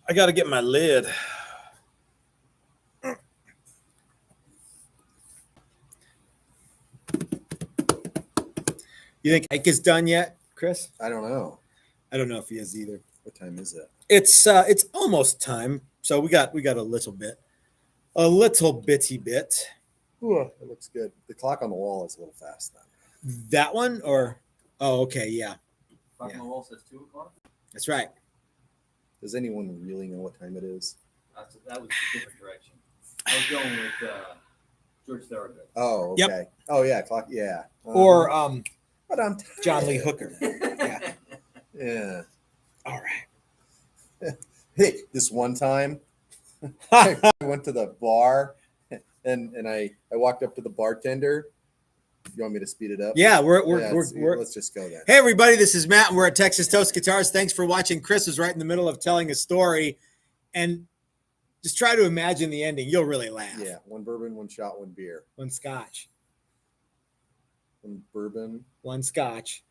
I got to get my lid. You think Ike is done yet, Chris? I don't know. I don't know if he is either. What time is it? It's almost time. So we got a little bitty bit. Ooh, it looks good. The clock on the wall is a little fast then. That one or okay, yeah. Clock on the wall says 2 o'clock. That's right. Does anyone really know what time it is? That was a different direction. I was going with George Thorogood. Oh, okay. Yep. Oh yeah, clock. Yeah. Or But I'm John Lee tired. Hooker. Yeah. Yeah. All right. Hey, this one time I went to the bar and I walked up to the bartender. You want me to speed it up? Yeah, we're let's just go there. Hey everybody, this is Matt and we're at Texas Toast Guitars. Thanks for watching. Chris is right in the middle of telling a story and just try to imagine the ending. You'll really laugh. Yeah, one bourbon, one shot, one beer. One scotch. One bourbon. One scotch.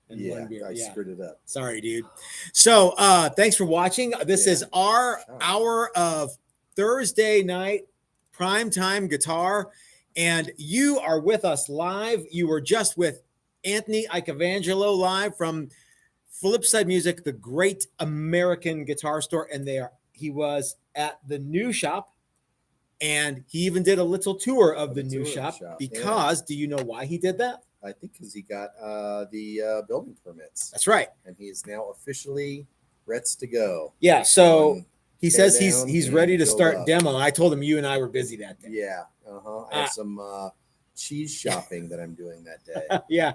And Yeah, one beer. I screwed it up. Sorry, dude. So thanks for watching. This is our hour of Thursday night primetime guitar. And you are with us live. You were just with Anthony Icavangelo live from Flipside Music, the great American guitar store. And he was at the new shop. And he even did a little tour of the new shop because do you know why he did that? I think because he got the building permits. That's right. And he is now officially ready to go. Yeah. So he says he's ready to start demo. I told him you and I were busy that day. Yeah. I have some cheese shopping that I'm doing that day. Yeah.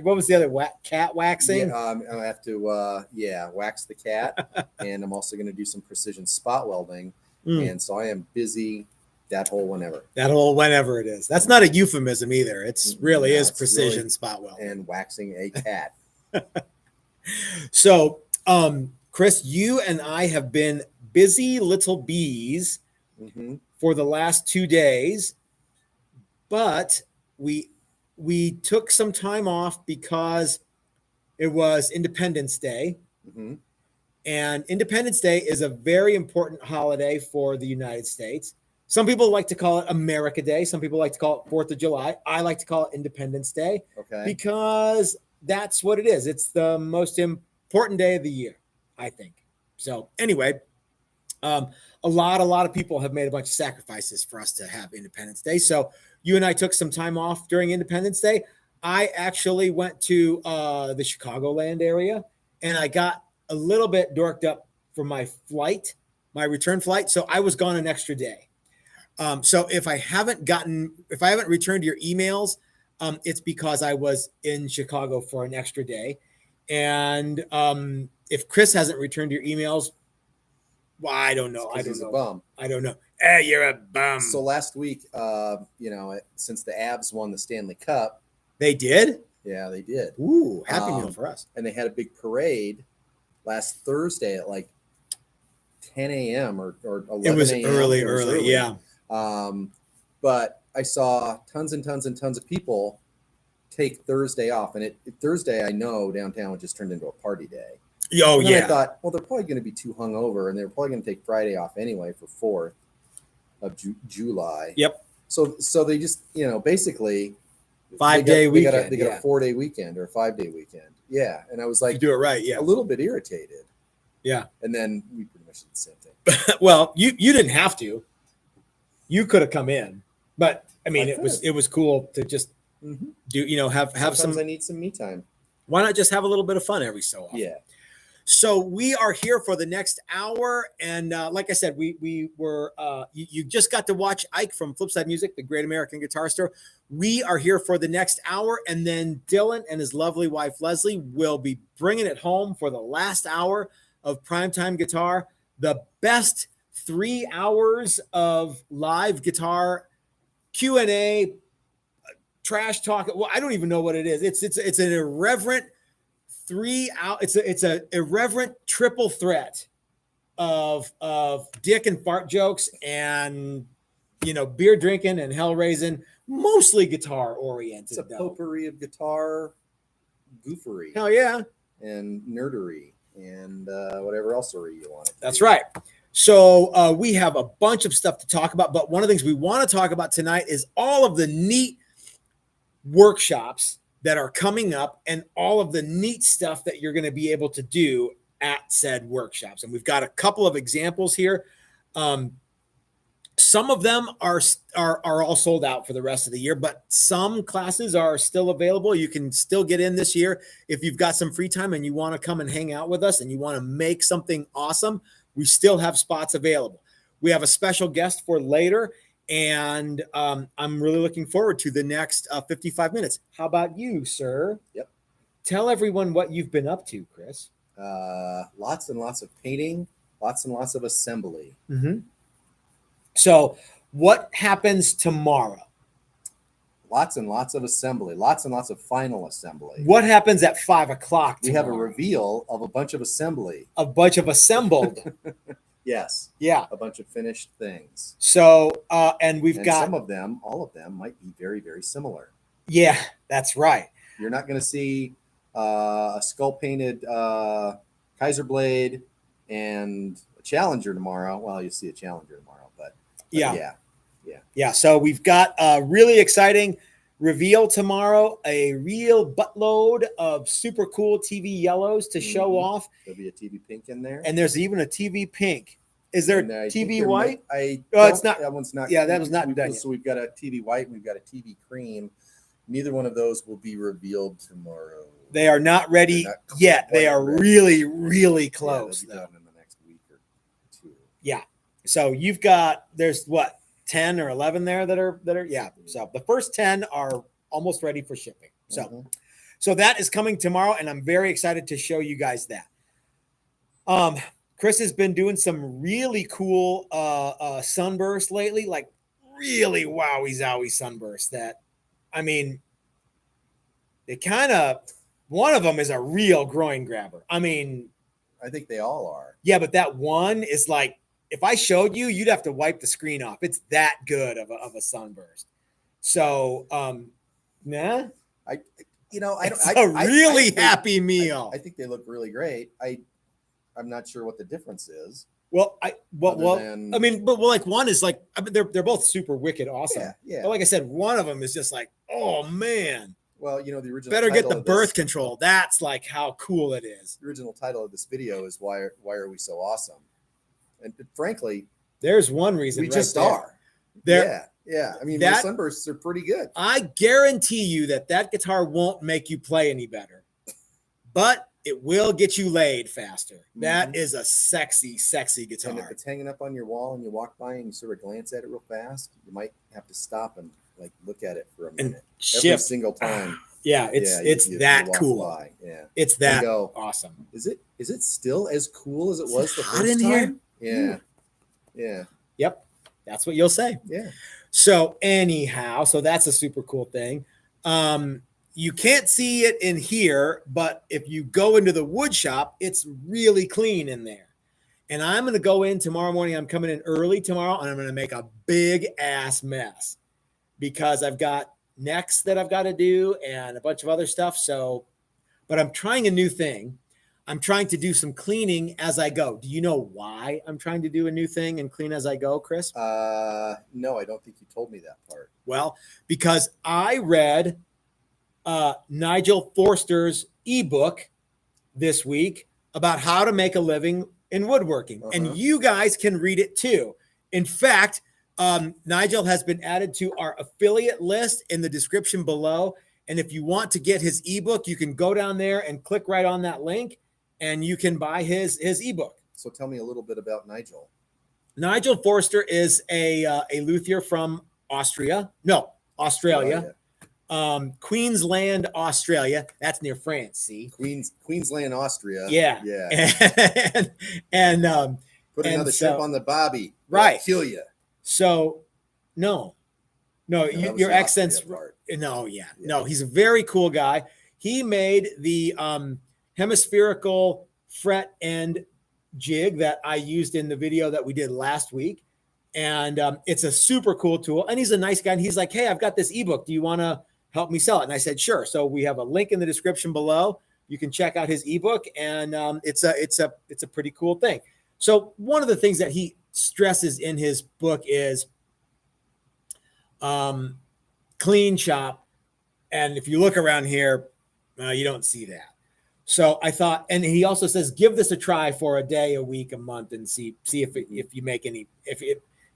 What was the other cat waxing? Yeah, I have to wax the cat, and I'm also going to do some precision spot welding. And so I am busy that whole whenever it is. That's not a euphemism either. It's really is precision really spot welding and waxing a cat. So, Chris, you and I have been busy little bees for the last 2 days, but we took some time off because it was Independence Day. And Independence Day is a very important holiday for the United States. Some people like to call it America Day. Some people like to call it 4th of July. I like to call it Independence Day because that's what it is. It's the most important day of the year, I think. So anyway, a lot of people have made a bunch of sacrifices for us to have Independence Day. So you and I took some time off during Independence Day. I actually went to the Chicagoland area and I got a little bit dorked up for my return flight. So I was gone an extra day. So if I haven't returned your emails, it's because I was in Chicago for an extra day. And if Chris hasn't returned your emails, well, I don't know. He's a bum. I don't know. Hey, you're a bum. So last week, since the Avs won the Stanley Cup. They did? Yeah, they did. Ooh, happy meal for us. And they had a big parade last Thursday at like 10 a.m. or 11 It was a.m. early, yeah. But I saw tons and tons and tons of people take Thursday off. And Thursday, I know downtown just turned into a party day. Oh, and yeah. I thought, well, they're probably going to be too hungover, and they're probably going to take Friday off anyway for 4th of July. Yep. So they just, basically 5-day weekend. They got a 4-day weekend or a 5-day weekend. Yeah. And I was like, you do it right. Yeah. A little bit irritated. Yeah. And then we pretty much did the same thing. Well, you didn't have to. You could have come in, but I mean, it was cool to just do, have Sometimes I need some me time. Why not just have a little bit of fun every so often? Yeah. So we are here for the next hour. And like I said, we were, you just got to watch Ike from Flipside Music, the great American guitar store. We are here for the next hour. And then Dylan and his lovely wife, Leslie, will be bringing it home for the last hour of Primetime Guitar, the best 3 hours of live guitar Q&A, trash talk. Well, I don't even know what it is. It's an irreverent 3 hour. It's a irreverent triple threat of dick and fart jokes and beer drinking and hell raising, mostly guitar oriented. It's a potpourri of guitar goofery. Hell yeah. And nerdery and whatever else you want it to That's be. right. So we have a bunch of stuff to talk about, but one of the things we want to talk about tonight is all of the neat workshops that are coming up and all of the neat stuff that you're going to be able to do at said workshops. And we've got a couple of examples here. Some of them are all sold out for the rest of the year, but some classes are still available. You can still get in this year if you've got some free time and you want to come and hang out with us and you want to make something awesome. We still have spots available. We have a special guest for later, and I'm really looking forward to the next 55 minutes. How about you, sir? Yep. Tell everyone what you've been up to, Chris. Lots and lots of painting, lots and lots of assembly. Mm-hmm. So what happens tomorrow? Lots and lots of assembly, lots and lots of final assembly. What happens at 5 o'clock We have a reveal of a bunch of assembly. A bunch of assembled. Yes. Yeah. A bunch of finished things. So, and we've got some of them, all of them might be very, very similar. Yeah, that's right. You're not going to see a skull painted Kaiser blade and a Challenger tomorrow. Well, you'll see a Challenger tomorrow, but yeah. So we've got a really exciting reveal tomorrow, a real buttload of super cool TV yellows to show off. There'll be a TV pink in there. And there's even a TV pink. Is there TV white? It's not. That one's not. Yeah, that was not done yet. So we've got a TV white and we've got a TV cream. Neither one of those will be revealed tomorrow. They are not ready yet. They are really, really close. Yeah, they'll be done in the next week or two. Yeah. So you've got, there's what, 10 or 11 there that are yeah. So the first 10 are almost ready for shipping. So so that is coming tomorrow, and I'm very excited to show you guys that. Chris has been doing some really cool sunbursts lately, like really wowie zowie sunbursts that, I mean, they kind of, one of them is a real groin grabber. I mean, I think they all are. Yeah, but that one is like, if I showed you, you'd have to wipe the screen off. It's that good of a sunburst. So, nah. It's a really happy meal. I think they look really great. I'm not sure what the difference is. Well, but like one is like, I mean, they're both super wicked awesome. Yeah. But like I said, one of them is just like, oh man. Well, the original better get the birth control. That's like how cool it is. The original title of this video is why are we so awesome? And frankly, there's one reason we just are. Yeah. I mean, my sunbursts are pretty good. I guarantee you that guitar won't make you play any better, but it will get you laid faster. That is a sexy, sexy guitar. And if it's hanging up on your wall and you walk by and you sort of glance at it real fast, you might have to stop and like look at it for a minute. Every single time. Yeah, it's that cool. By. Yeah, it's that awesome. Is it still as cool as it was the hot first in time? Here? Yeah. Yep, that's what you'll say. Yeah. So anyhow, so that's a super cool thing. You can't see it in here, but if you go into the wood shop, it's really clean in there. And I'm going to go in tomorrow morning. I'm coming in early tomorrow, and I'm going to make a big ass mess because I've got necks that I've got to do and a bunch of other stuff. So, but I'm trying a new thing. I'm trying to do some cleaning as I go. Do you know why I'm trying to do a new thing and clean as I go, Chris? No, I don't think you told me that part. Well, because I read Nigel Forster's ebook this week about how to make a living in woodworking. And you guys can read it too. In fact, Nigel has been added to our affiliate list in the description below. And if you want to get his ebook, you can go down there and click right on that link and you can buy his ebook. So tell me a little bit about Nigel. Nigel Forster is a luthier from Australia. Queensland, Australia. That's near France. See, Queensland, Austria. Yeah. and put another chip on the bobby. Right. Kill you. So, no, your accent's no. He's a very cool guy. He made the hemispherical fret end jig that I used in the video that we did last week. And it's a super cool tool. And he's a nice guy. And he's like, hey, I've got this ebook. Do you want to help me sell it? And I said, sure. So we have a link in the description below you can check out his ebook, and it's a pretty cool thing. So one of the things that he stresses in his book is clean shop. And if you look around here, you don't see that. So I thought, and he also says, give this a try for a day, a week, a month, and see if you make any, if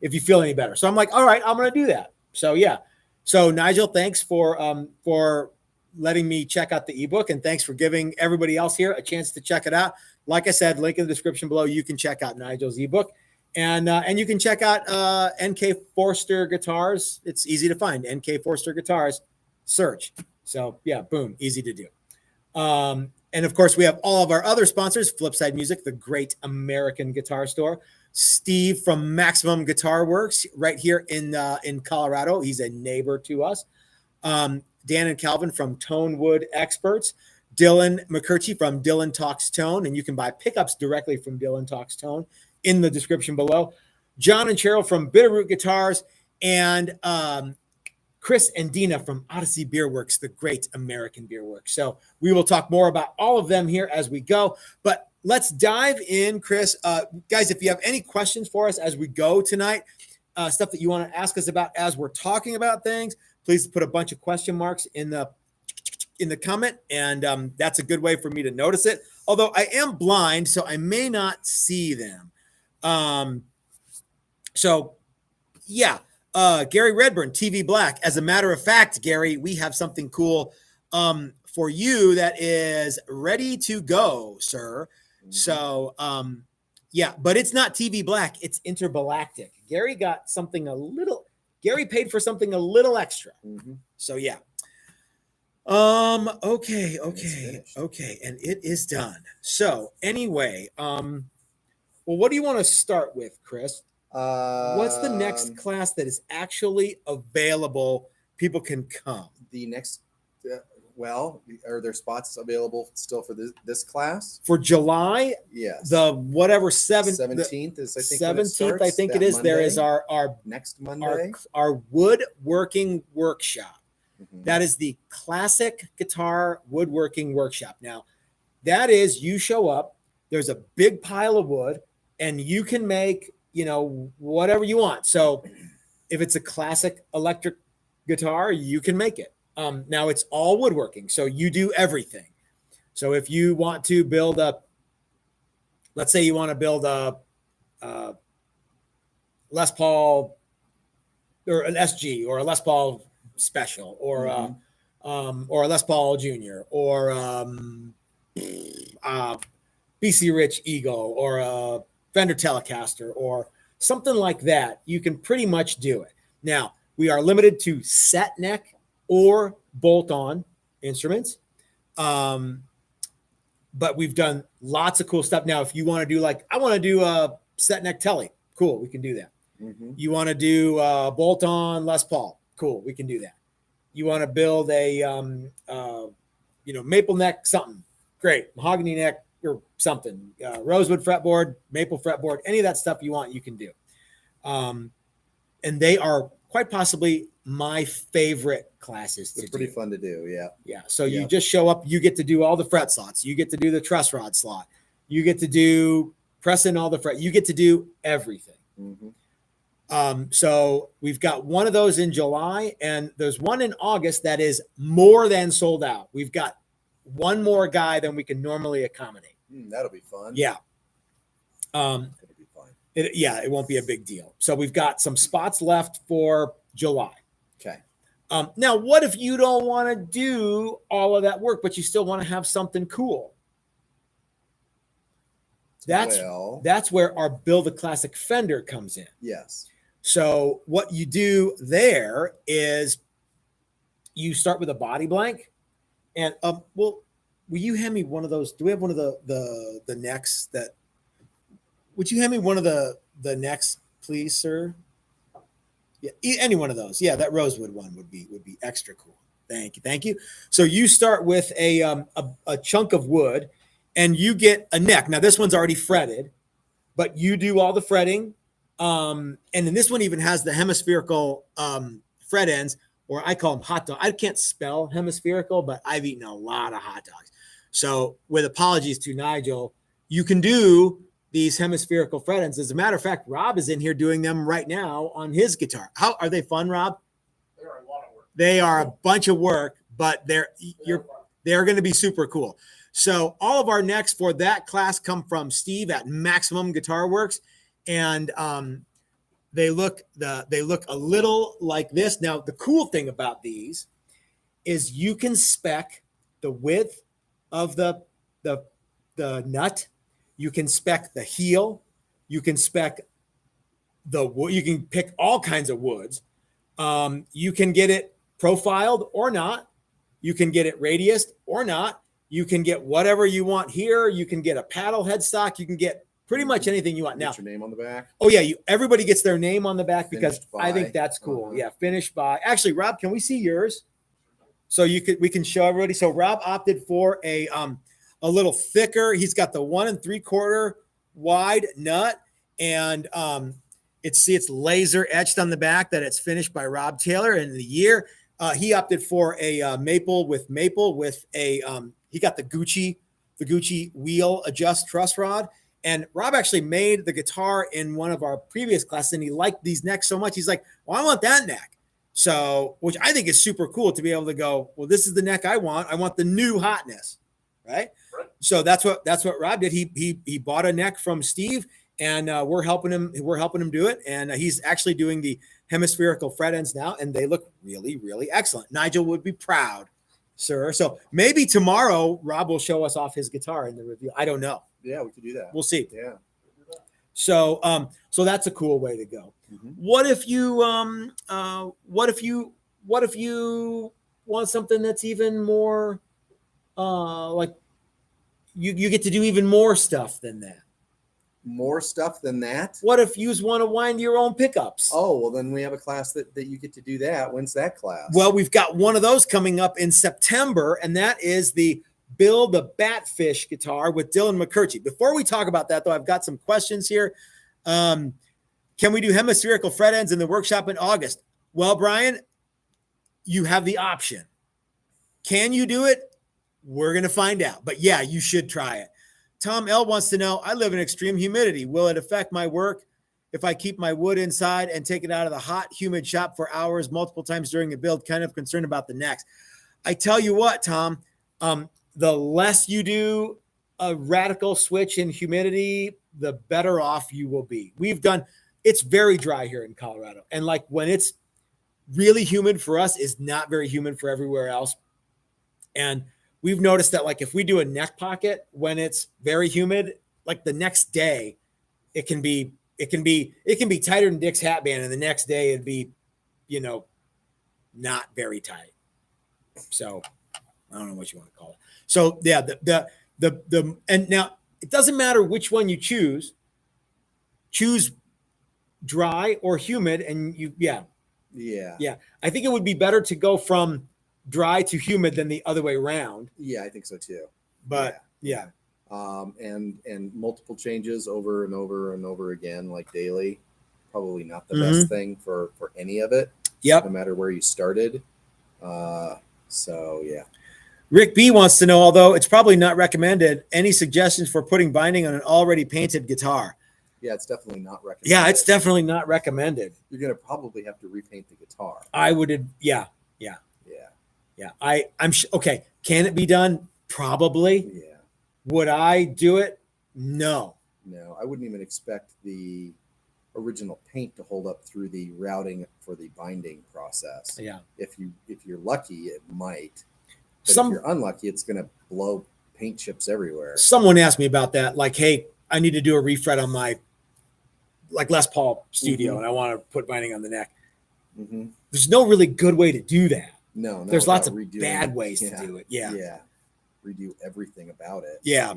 you feel any better. So I'm like, all right, I'm going to do that. So yeah. So Nigel, thanks for letting me check out the ebook, and thanks for giving everybody else here a chance to check it out. Like I said, link in the description below. You can check out Nigel's ebook, and you can check out NK Forster guitars. It's easy to find. NK Forster guitars, search. So yeah, boom, easy to do. And of course, we have all of our other sponsors: Flipside Music, the great American guitar store; Steve from Maximum Guitar Works, right here in Colorado. He's a neighbor to us. Dan and Calvin from Tone Wood Experts; Dylan McCurchie from Dylan Talks Tone, and you can buy pickups directly from Dylan Talks Tone in the description below; John and Cheryl from Bitterroot Guitars; and Chris and Dina from Odyssey Beer Works, the great American beer works. So we will talk more about all of them here as we go, but let's dive in, Chris. Guys, if you have any questions for us as we go tonight, stuff that you want to ask us about as we're talking about things, please put a bunch of question marks in the comment, and that's a good way for me to notice it. Although I am blind, so I may not see them. So yeah. Gary Redburn, TV Black. As a matter of fact, Gary, we have something cool for you that is ready to go, sir. Mm-hmm. So, yeah, but it's not TV Black. It's Intergalactic. Gary got something Gary paid for something a little extra. Mm-hmm. So, yeah. Okay. And it is done. So, anyway, well, what do you want to start with, Chris? What's the next class that is actually available? People can come. The next, are there spots available still for this class for July? Yes. The whatever 17th is, I think, 17th. I think it is. Monday, there is our next Monday, our woodworking workshop. Mm-hmm. That is the classic guitar woodworking workshop. Now, that is, you show up. There's a big pile of wood, and you can make, whatever you want. So if it's a classic electric guitar, you can make it. Now it's all woodworking. So you do everything. So if you want to build let's say you want to build a Les Paul or an SG or a Les Paul Special or a Les Paul Junior or BC Rich Eagle or a Fender Telecaster or something like that, you can pretty much do it. Now, we are limited to set neck or bolt-on instruments, but we've done lots of cool stuff. Now, if you want to do I want to do a set neck Tele, cool, we can do that. Mm-hmm. You want to do bolt-on Les Paul, cool, we can do that. You want to build a maple neck something, great, mahogany neck, or something, rosewood fretboard, maple fretboard, any of that stuff you want, you can do. And they are quite possibly my favorite classes to do. It's pretty fun to do, yeah. Yeah, so you just show up, you get to do all the fret slots, you get to do the truss rod slot, you get to do press in all the fret, you get to do everything. Mm-hmm. So we've got one of those in July, and there's one in August that is more than sold out. We've got one more guy than we can normally accommodate. That'll be fun. Yeah. It'll be fun. It won't be a big deal. So we've got some spots left for July. Okay. Now, what if you don't want to do all of that work, but you still want to have something cool? That's where our Build a Classic Fender comes in. Yes. So what you do there is you start with a body blank. And will you hand me one of those? Do we have one of the necks that? Would you hand me one of the necks, please, sir? Yeah, any one of those. Yeah, that rosewood one would be extra cool. Thank you. So you start with a chunk of wood, and you get a neck. Now this one's already fretted, but you do all the fretting, and then this one even has the hemispherical fret ends. Or I call them hot dog. I can't spell hemispherical, but I've eaten a lot of hot dogs. So with apologies to Nigel, you can do these hemispherical fret ends. As a matter of fact, Rob is in here doing them right now on his guitar. How are they fun, Rob? They are a lot of work. They are a bunch of work, but they're going to be super cool. So all of our necks for that class come from Steve at Maximum Guitar Works, and they look a little like this. Now the cool thing about these is you can spec the width of the nut. You can spec the heel. You can spec the wood. You can pick all kinds of woods. You can get it profiled or not. You can get it radiused or not. You can get whatever you want here. You can get a paddle headstock. You can get pretty much anything you want. Now, your name on the back. Oh yeah, everybody gets their name on the back because I think that's cool. Uh-huh. Yeah, finished by. Actually, Rob, can we see yours? So we can show everybody. So Rob opted for a little thicker. He's got the 1 3/4 wide nut, and it's laser etched on the back that it's finished by Rob Taylor. And the year he opted for a maple with a he got the Gucci wheel adjust truss rod. And Rob actually made the guitar in one of our previous classes, and he liked these necks so much. He's like, well, I want that neck. So, which I think is super cool to be able to go, well, this is the neck I want. I want the new hotness, right? So that's what Rob did. He bought a neck from Steve, and we're helping him do it. And he's actually doing the hemispherical fret ends now, and they look really, really excellent. Nigel would be proud, sir. So maybe tomorrow Rob will show us off his guitar in the review. I don't know. Yeah, we could do that. We'll see. Yeah. So so that's a cool way to go. Mm-hmm. What if you want something that's even more like you get to do even more stuff than that? More stuff than that? What if you want to wind your own pickups? Oh, well, then we have a class that you get to do that. When's that class? Well, we've got one of those coming up in September, and that is the Build the Batfish guitar with Dylan McCurchie. Before we talk about that, though, I've got some questions here. Can we do hemispherical fret ends in the workshop in August? Well, Brian, you have the option. Can you do it? We're going to find out. But yeah, you should try it. Tom L wants to know, I live in extreme humidity. Will it affect my work if I keep my wood inside and take it out of the hot, humid shop for hours multiple times during the build? Kind of concerned about the necks. I tell you what, Tom, the less you do a radical switch in humidity, the better off you will be. It's very dry here in Colorado. And like when it's really humid for us is not very humid for everywhere else. And we've noticed that like if we do a neck pocket, when it's very humid, like the next day it can be tighter than Dick's hat band. And the next day it'd be, not very tight. So I don't know what you want to call it. So yeah, and now it doesn't matter which one you choose dry or humid. And yeah. I think it would be better to go from dry to humid than the other way around. Yeah, I think so too. But yeah. And multiple changes over and over and over again, like daily, probably not the best thing for any of it. Yep. No matter where you started. So yeah. Rick B wants to know, although it's probably not recommended, any suggestions for putting binding on an already painted guitar? Yeah, it's definitely not recommended. Yeah, it's definitely not recommended. You're going to probably have to repaint the guitar. I would, yeah. I'm okay. Can it be done? Probably. Yeah. Would I do it? No. No, I wouldn't even expect the original paint to hold up through the routing for the binding process. Yeah. If you're lucky, it might. But if you're unlucky, it's going to blow paint chips everywhere. Someone asked me about that. Like, hey, I need to do a refret on my Les Paul studio, and I want to put binding on the neck. Mm-hmm. There's no really good way to do that. No, there's lots of bad ways to do it. Yeah. Redo everything about it. Yeah.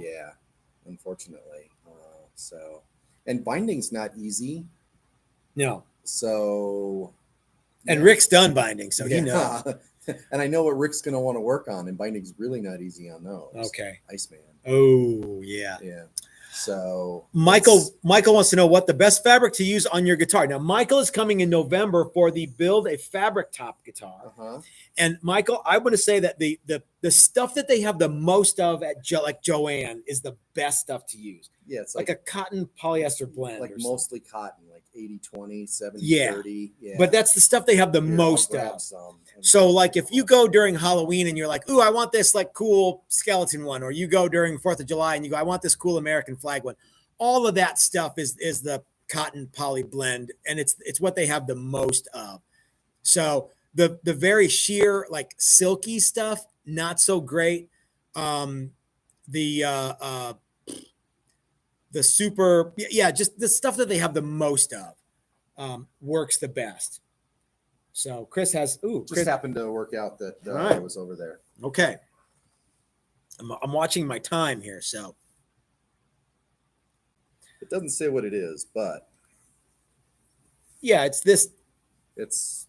Unfortunately. And binding's not easy. No. So. And Rick's done binding, so he knows. And I know what Rick's going to want to work on, and binding's really not easy on those. Okay. Iceman. Oh, yeah. Yeah. So Michael wants to know what the best fabric to use on your guitar. Now, Michael is coming in November for the Build a Fabric Top guitar. And Michael, I want to say that the stuff that they have the most of at like Joanne is the best stuff to use. Yeah, it's like a cotton polyester blend. Like mostly cotton, like 80-20, 70-30. Yeah. But that's the stuff they have the most of. So like if you go during Halloween and you're like, ooh, I want this like cool skeleton one, or you go during 4th of July and you go, I want this cool American flag one. All of that stuff is the cotton poly blend, and it's what they have the most of. So the very sheer like silky stuff, not so great. The super, just the stuff that they have the most of works the best. So Chris has, Chris happened to work out that I was over there. Okay. I'm watching my time here, so. It doesn't say what it is, but. Yeah, it's this. Does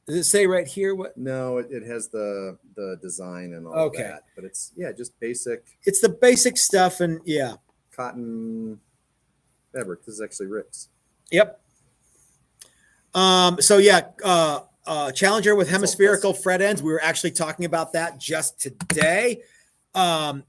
it say right here what? No, it has the design and all of that, but it's, just basic. It's the basic stuff, and cotton fabric. This is actually Rick's. Yep. Challenger with hemispherical fret ends. We were actually talking about that just today.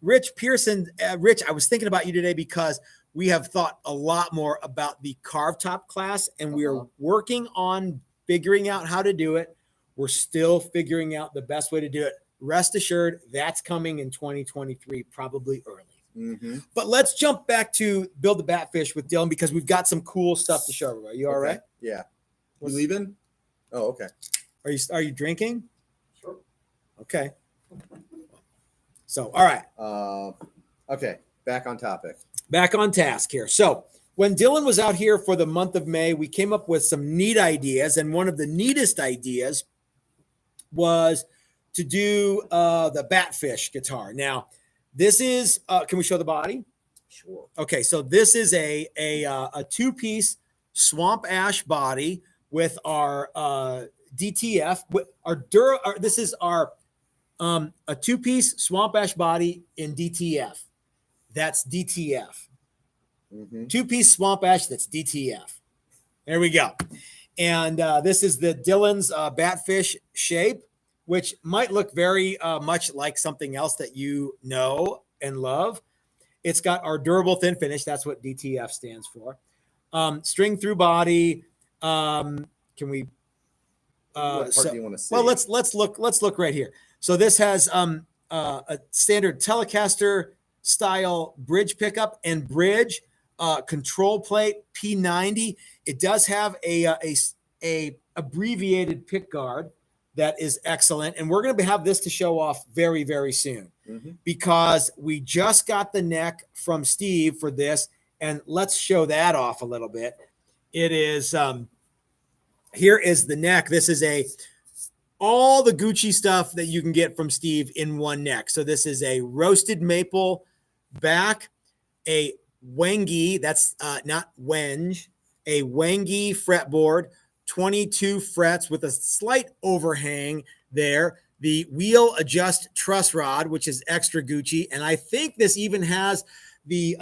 Rich Pearson, Rich, I was thinking about you today because we have thought a lot more about the carve top class, and we are working on figuring out how to do it. We're still figuring out the best way to do it. Rest assured, that's coming in 2023, probably early. But let's jump back to Build the Batfish with Dylan, because we've got some cool stuff to show everybody. You all right? Yeah. You leaving? Oh, okay. Are you drinking? Sure. Okay. So, all right. Okay. Back on topic. Back on task here. So when Dylan was out here for the month of May, we came up with some neat ideas. And one of the neatest ideas was to do the Batfish guitar. Now, this is, can we show the body? Sure. Okay, so this is a two-piece swamp ash body with our DTF. This is our a two-piece swamp ash body in DTF. That's DTF. Two-piece swamp ash. That's DTF. There we go. And this is the Dylan's Batfish shape, which might look very much like something else that you know and love. It's got our durable thin finish. That's what DTF stands for. String through body. Can we? What part do you want to see? Well, let's look right here. So this has a standard Telecaster style bridge pickup and bridge, control plate P90. It does have a abbreviated pick guard that is excellent, and we're going to have this to show off very, very soon, because we just got the neck from Steve for this, and let's show that off a little bit. It is here is the neck. This is all the Gucci stuff that you can get from Steve in one neck. So this is a roasted maple back, a Wangi, that's not wenge, a Wangi fretboard, 22 frets with a slight overhang there. The wheel adjust truss rod, which is extra Gucci. And I think this even has the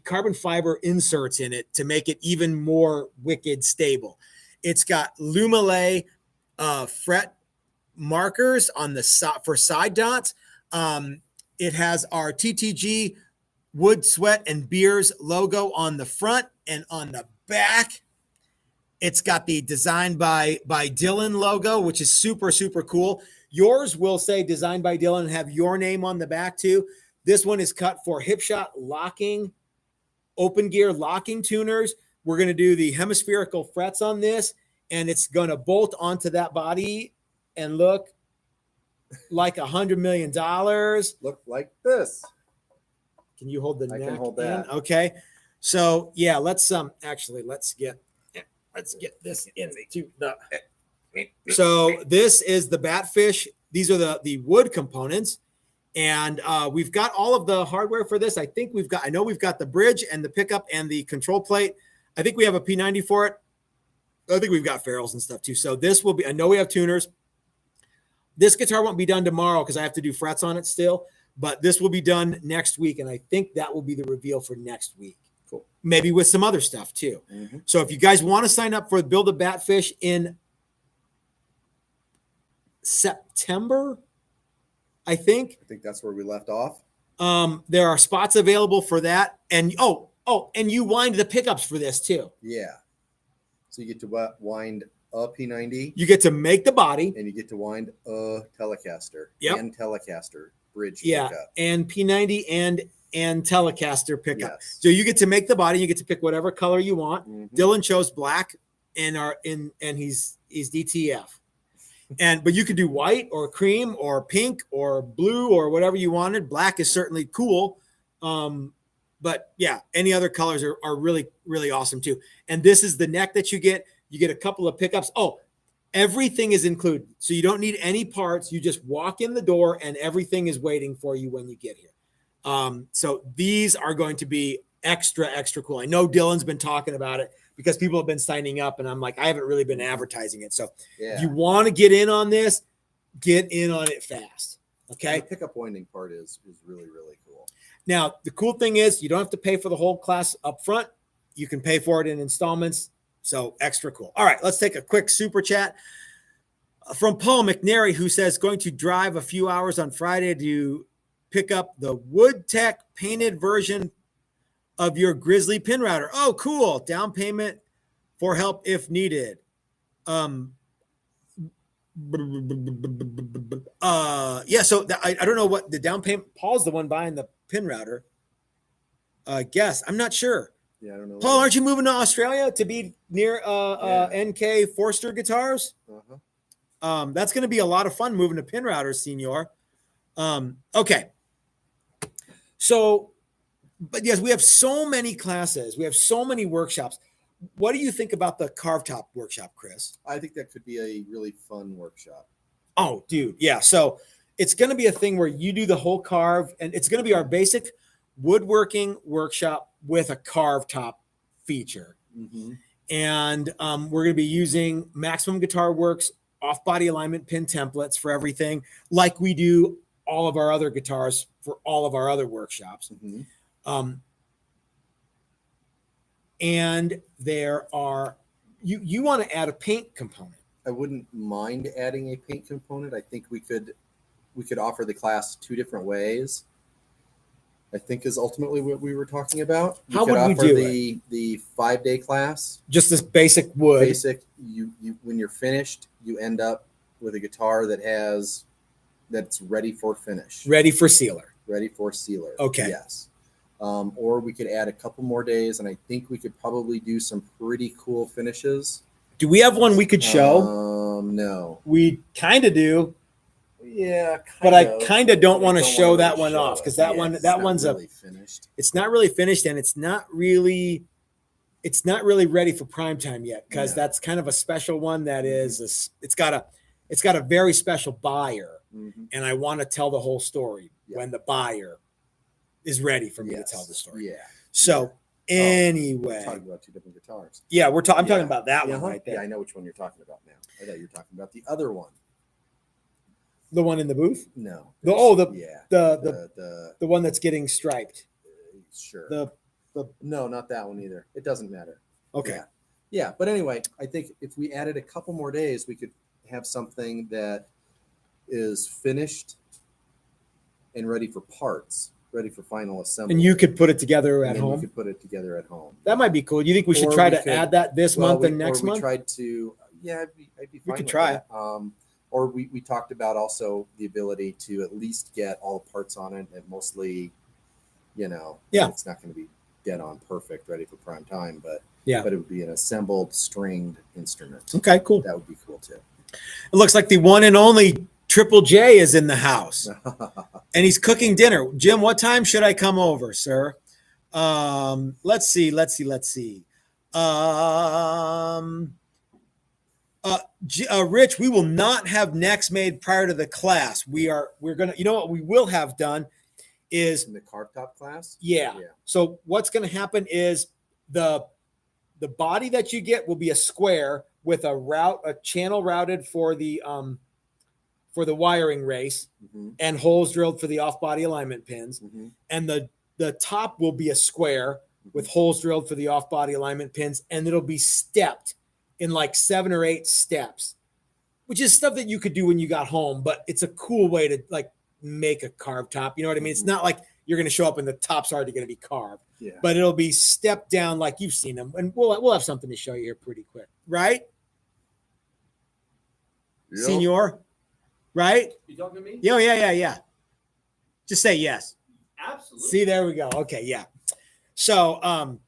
carbon fiber inserts in it to make it even more wicked stable. It's got Lumile fret markers on the for side dots. It has our TTG Wood, Sweat, and Beers logo on the front, and on the back, it's got the Designed by Dylan logo, which is super, super cool. Yours will say Designed by Dylan and have your name on the back too. This one is cut for Hipshot locking, open gear locking tuners. We're going to do the hemispherical frets on this, and it's going to bolt onto that body and look like $100 million. Look like this. Can you hold the neck? I can hold that. Okay. So yeah, let's get this into the. So this is the Batfish. These are the wood components, and we've got all of the hardware for this. I know we've got the bridge and the pickup and the control plate. I think we have a P90 for it. I think we've got ferrules and stuff too. So this will be, I know we have tuners. This guitar won't be done tomorrow because I have to do frets on it still, but this will be done next week. And I think that will be the reveal for next week. Cool. Maybe with some other stuff too. Mm-hmm. So if you guys want to sign up for Build a Batfish in September, I think that's where we left off. There are spots available for that. And and you wind the pickups for this too. Yeah. So you get to wind a P90. You get to make the body. And you get to wind a Telecaster. Yep. And Telecaster bridge Yeah. pickup. And P90 and Telecaster pickup. Yes. So you get to make the body. You get to pick whatever color you want. Mm-hmm. Dylan chose black and he's DTF. But you could do white or cream or pink or blue or whatever you wanted. Black is certainly cool. But yeah, any other colors are really, really awesome too. And this is the neck that you get. You get a couple of pickups. Oh, everything is included. So you don't need any parts. You just walk in the door and everything is waiting for you when you get here. So these are going to be extra, extra cool. I know Dylan's been talking about it because people have been signing up and I'm like, I haven't really been advertising it. So if you want to get in on this, get in on it fast. Okay. And the pickup winding part is really, really cool. Now, the cool thing is you don't have to pay for the whole class up front. You can pay for it in installments. So extra cool. All right, let's take a quick super chat from Paul McNary, who says going to drive a few hours on Friday to pick up the WoodTech painted version of your Grizzly pin router. Oh, cool. Down payment for help if needed. Yeah, so I don't know what the down payment. Paul's the one buying the pin router. Guess. I'm not sure. Yeah, I don't know. Paul, aren't you moving to Australia to be near NK Forster Guitars? Uh-huh. That's going to be a lot of fun moving to pin routers, Senor. Okay. So, but yes, we have so many classes. We have so many workshops. What do you think about the carve top workshop, Chris? I think that could be a really fun workshop. Oh, dude. Yeah. So it's going to be a thing where you do the whole carve, and it's going to be our basic woodworking workshop with a carve top feature. Mm-hmm. And we're going to be using Maximum Guitar Works off-body alignment pin templates for everything, like we do all of our other guitars for all of our other workshops. Mm-hmm. And there are, you want to add a paint component. I wouldn't mind adding a paint component. I think we could offer the class two different ways. I think is ultimately what we were talking about. How would we do it? The 5-day class? Just this basic wood. Basic. You when you're finished, you end up with a guitar that's ready for finish. Ready for sealer. Ready for sealer. Okay. Yes. Or we could add a couple more days, and I think we could probably do some pretty cool finishes. Do we have one we could show? No. We kind of do. Yeah, but I kind of don't want to show that one off because that one's really finished. It's not really finished, and it's not really ready for prime time yet because that's kind of a special one that is it's got a very special buyer, and I want to tell the whole story when the buyer is ready for me to tell the story. Yeah. So anyway, we're talking about two different guitars. Yeah, I'm talking about that one right there. Yeah, I know which one you're talking about now. I thought you were talking about the other one. The one in the booth? No. The one that's getting striped. Sure. No, not that one either. It doesn't matter. Okay. Yeah. But anyway, I think if we added a couple more days, we could have something that is finished and ready for parts, ready for final assembly. And you could put it together at home. You could put it together at home. That might be cool. Do you think we should try to add that this month and next month? We tried to. Yeah, I'd be fine. We could try it. Or we talked about also the ability to at least get all the parts on it and mostly, it's not going to be dead on perfect, ready for prime time, but it would be an assembled stringed instrument. Okay, cool. That would be cool too. It looks like the one and only Triple J is in the house and he's cooking dinner. Jim, what time should I come over, sir? Let's see. Rich, we will not have necks made prior to the class. We're gonna, what we will have done is in the carve top class. Yeah. So what's going to happen is the body that you get will be a square with a channel routed for the for the wiring race and holes drilled for the off-body alignment pins. And the top will be a square with holes drilled for the off-body alignment pins, and it'll be stepped in like 7 or 8 steps, which is stuff that you could do when you got home, but it's a cool way to like make a carved top. You know what I mean? It's not like you're going to show up and the top's already going to be carved, but it'll be stepped down like you've seen them. And we'll have something to show you here pretty quick, right? Yep. Senor, right? You talking to me? Yeah. Just say yes. Absolutely. See, there we go. Okay, yeah. So,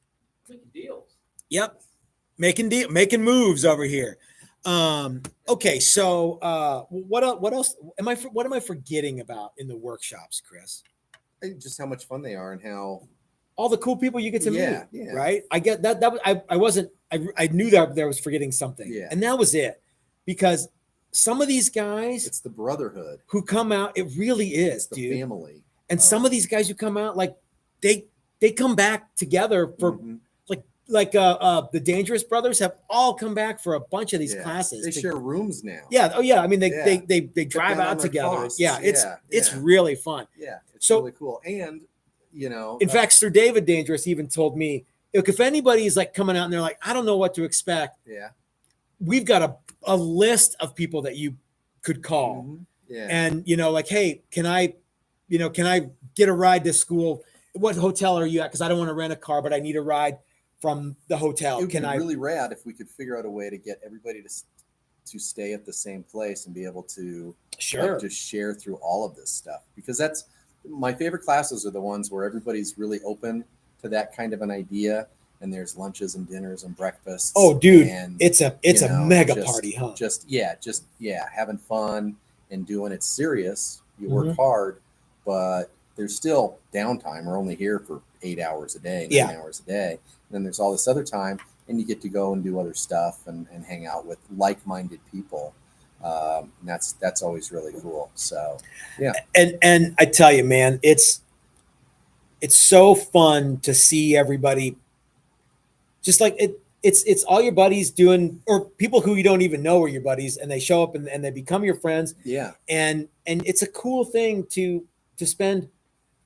making deals. Yep, making moves over here. Okay, so what else? What am I forgetting about in the workshops, Chris? Just how much fun they are and how all the cool people you get to meet. Yeah. Right. I get that. I knew that I was forgetting something. Yeah. And that was it, because some of these guys, it's the brotherhood who come out. It really is, it's the family. And some of these guys who come out, like they come back together for like the Dangerous Brothers have all come back for a bunch of these classes. They share rooms now. Yeah. Oh yeah. I mean, they drive out together. Costs. Yeah. It's really fun. Yeah. It's really cool. And in fact, Sir David Dangerous even told me, look, if anybody is like coming out and they're like, I don't know what to expect. Yeah. We've got a list of people that you could call. Yeah. And like, hey, can I get a ride to school? What hotel are you at? Because I don't want to rent a car, but I need a ride from the hotel. It would be really rad if we could figure out a way to get everybody to stay at the same place and be able to just share through all of this stuff, because that's my favorite classes are the ones where everybody's really open to that kind of an idea, and there's lunches and dinners and breakfasts. Oh, dude, and, it's a mega party, huh? Just having fun and doing it serious. You work hard, but there's still downtime. We're only here for 8 hours a day, 9 hours a day. And then there's all this other time, and you get to go and do other stuff and hang out with like-minded people. And that's always really cool. So, yeah. And I tell you, man, it's so fun to see everybody. Just like it's all your buddies doing, or people who you don't even know are your buddies, and they show up and they become your friends. Yeah. And it's a cool thing to spend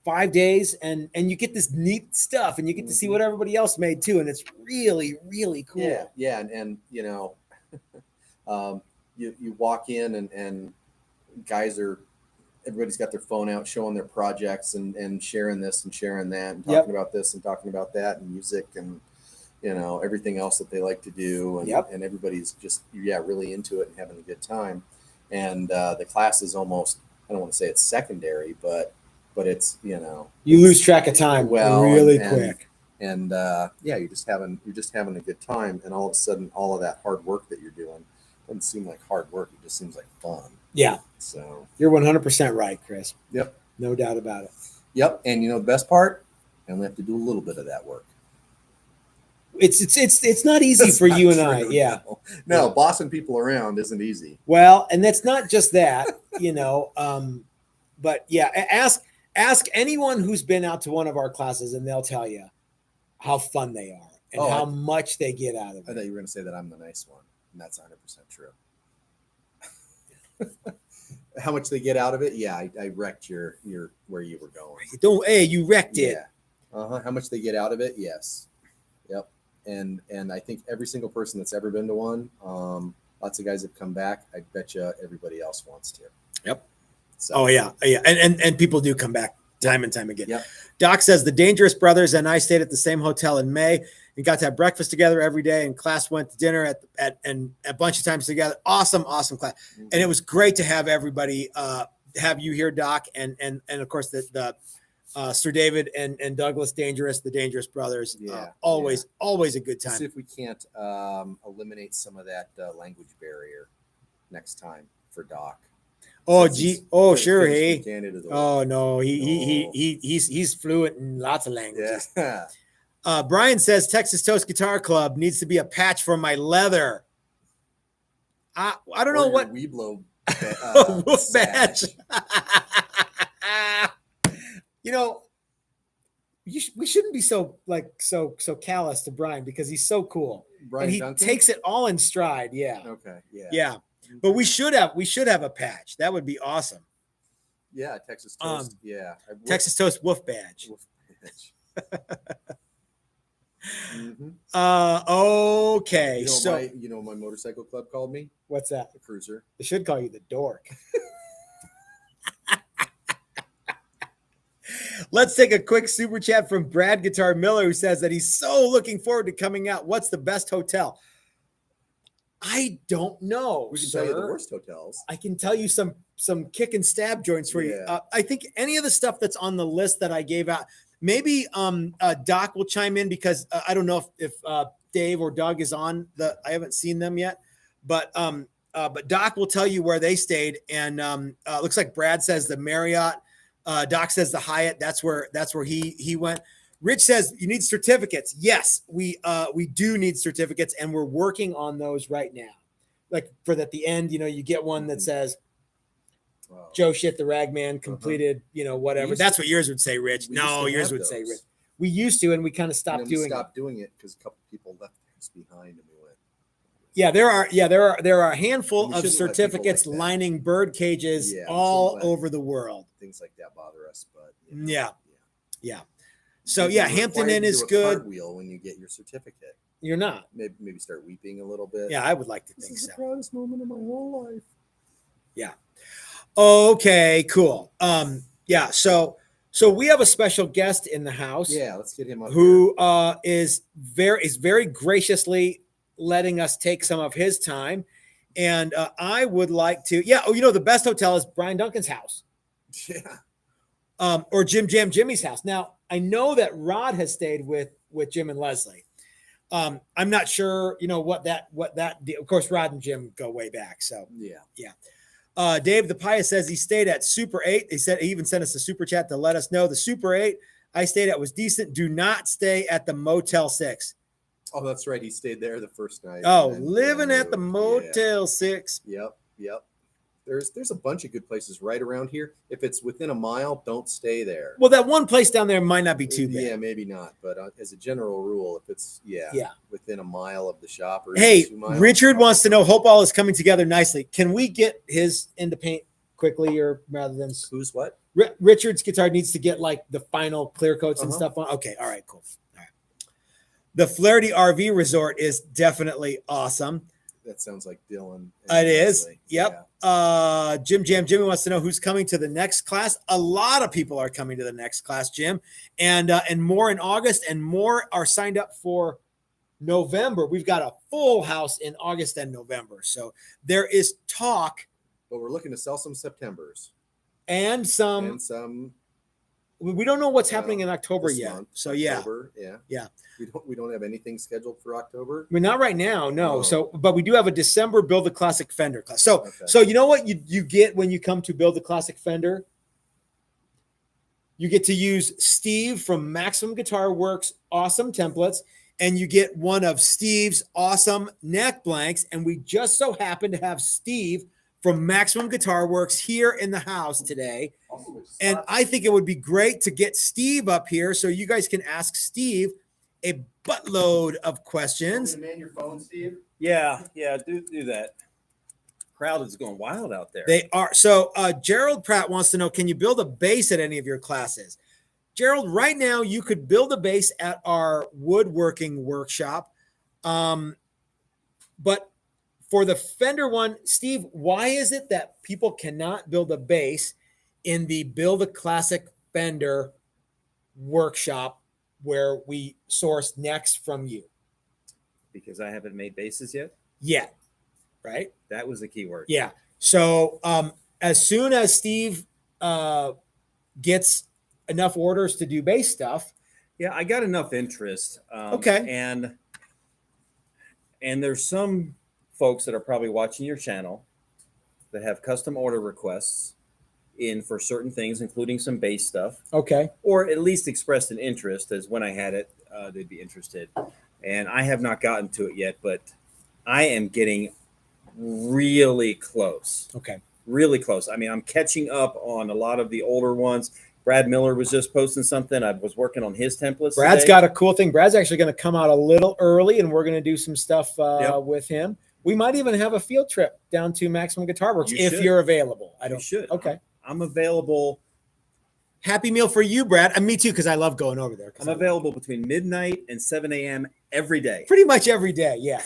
5 days and you get this neat stuff, and you get to see what everybody else made too. And it's really, really cool. Yeah. Yeah. And you walk in and guys everybody's got their phone out showing their projects and sharing this and sharing that and talking about this and talking about that and music and, everything else that they like to do. And everybody's just, really into it and having a good time. And the class is almost, I don't want to say it's secondary, but it's, you lose track of time really quick. And you're just having a good time. And all of a sudden, all of that hard work that you're doing doesn't seem like hard work. It just seems like fun. Yeah. So you're 100% right, Chris. Yep. No doubt about it. Yep. And the best part, I only have to do a little bit of that work. It's not easy for you and I. Yeah. No, bossing people around isn't easy. Well, and that's not just that, but yeah, ask anyone who's been out to one of our classes, and they'll tell you how fun they are and how much they get out of it. I thought you were going to say that I'm the nice one, and that's 100% true. How much they get out of it? Yeah, I wrecked your where you were going. You wrecked it. Yeah. How much they get out of it? Yes. Yep. And I think every single person that's ever been to one, lots of guys have come back. I bet you everybody else wants to. Yep. So. Oh yeah. And people do come back time and time again. Yep. Doc says the Dangerous Brothers and I stayed at the same hotel in May and got to have breakfast together every day, and class went to dinner at a bunch of times together. Awesome class. And it was great to have everybody have you here, Doc, and of course the Sir David and Douglas Dangerous, the Dangerous Brothers. Always a good time. See if we can't eliminate some of that language barrier next time for Doc. Oh, sure. Hey. Oh no, he's fluent in lots of languages. Yeah. Brian says Texas Toast Guitar Club needs to be a patch for my leather. I don't know what Weeblo patch. We shouldn't be so callous to Brian, because he's so cool. Brian and he Duncan? takes it all in stride. Yeah. Okay. Yeah. Yeah. But we should have a patch. That would be awesome. Yeah, Texas Toast. Texas Toast Wolf Badge. Wolf badge. Mm-hmm. Okay. You know what my motorcycle club called me? What's that? The Cruiser. They should call you the Dork. Let's take a quick super chat from Brad Guitar Miller, who says that he's so looking forward to coming out. What's the best hotel? I don't know. We can tell you the worst hotels. I can tell you some kick and stab joints for you. I think any of the stuff that's on the list that I gave out, maybe Doc will chime in, because I don't know if Dave or Doug is on I haven't seen them yet, but Doc will tell you where they stayed. And looks like Brad says the Marriott. Doc says the Hyatt. That's where he went. Rich says you need certificates. Yes, we do need certificates, and we're working on those right now. Like at the end, you get one that says Joe Shit the Ragman completed, whatever. That's what yours would say, Rich. No, yours would say Rich. We used to, and we kind of stopped doing it because a couple people left theirs behind, and we went. Yeah, there are a handful of certificates lining bird cages all over the world. Things like that bother us, but yeah. So Hampton Inn is good. Cartwheel when you get your certificate. You're not. Maybe start weeping a little bit. Yeah, I would like to think so. This is the proudest moment of my whole life. Yeah. Okay. Cool. So we have a special guest in the house. Yeah, let's get him up. Who is very graciously letting us take some of his time, and I would like to. Yeah. Oh, the best hotel is Brian Duncan's house. Yeah. Or Jimmy's house. Now, I know that Rod has stayed with Jim and Leslie. I'm not sure, what that of course, Rod and Jim go way back. So yeah. Dave the Pious says he stayed at Super 8. He even sent us a super chat to let us know the Super 8 I stayed at was decent. Do not stay at the Motel 6. Oh, that's right. He stayed there the first night. Oh, living at the Motel 6. Yep. There's a bunch of good places right around here. If it's within a mile, don't stay there. Well, that one place down there might not be too bad. Yeah, maybe not. But as a general rule, if it's within a mile of the shop or hey, 2 miles, Richard wants to know, hope all is coming together nicely. Can we get his into paint quickly, or rather than who's what? Richard's guitar needs to get like the final clear coats and stuff on. Okay, all right, cool. All right. The Flaherty RV Resort is definitely awesome. That sounds like Dylan. It is. Yep. Yeah. Jimmy wants to know who's coming to the next class. A lot of people are coming to the next class, Jim, and more in August, and more are signed up for November. We've got a full house in August and November, so there is talk. But we're looking to sell some Septembers and some. We don't know what's happening in October yet. Month, so October, yeah. We don't have anything scheduled for October. I mean, not right now, no. Oh. So, but we do have a December Build the Classic Fender class. So you know what you get when you come to Build the Classic Fender? You get to use Steve from Maximum Guitar Works awesome templates, and you get one of Steve's awesome neck blanks. And we just so happen to have Steve from Maximum Guitar Works here in the house today. And I think it would be great to get Steve up here so you guys can ask Steve a buttload of questions. Man your phone, Steve? Yeah, do that. Crowd is going wild out there. They are. So Gerald Pratt wants to know, can you build a bass at any of your classes? Gerald, right now you could build a bass at our woodworking workshop. But for the Fender one, Steve, why is it that people cannot build a bass in the Build a Classic Fender workshop where we source necks from you? Because I haven't made basses yet? Yeah. Right? That was the key word. Yeah. So as soon as Steve gets enough orders to do bass stuff. Yeah, I got enough interest. Okay. And there's some folks that are probably watching your channel that have custom order requests in for certain things, including some bass stuff. Okay. Or at least expressed an interest, as when I had it, they'd be interested. And I have not gotten to it yet, but I am getting really close. Okay. Really close. I mean, I'm catching up on a lot of the older ones. Brad Miller was just posting something. I was working on his templates. Brad's today. got a cool thing. Brad's actually going to come out a little early, and we're going to do some stuff with him. we might even have a field trip down to Maximum Guitar Works if should. you're available. I You don't. should. Okay. I'm available. Happy meal for you, Brad. And me too, because I love going over there. I'm available between midnight and 7 a.m. every day. Pretty much every day. Yeah.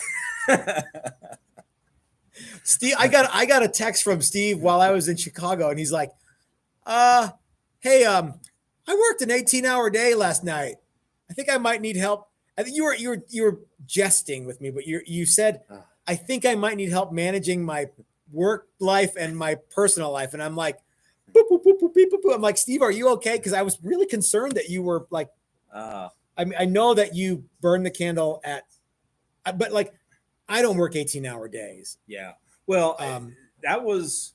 Steve, I got a text from Steve while I was in Chicago, and he's like, hey, I worked an 18-hour day last night. I think I might need help. I think you were jesting with me, but you said, I think I might need help managing my work life and my personal life. And I'm like, boop, boop, boop, boop, boop, boop. I'm like, Steve, are you okay? Because I was really concerned that you were like, I mean, I know that you burn the candle but like, I don't work 18-hour days. Yeah. Well, that was,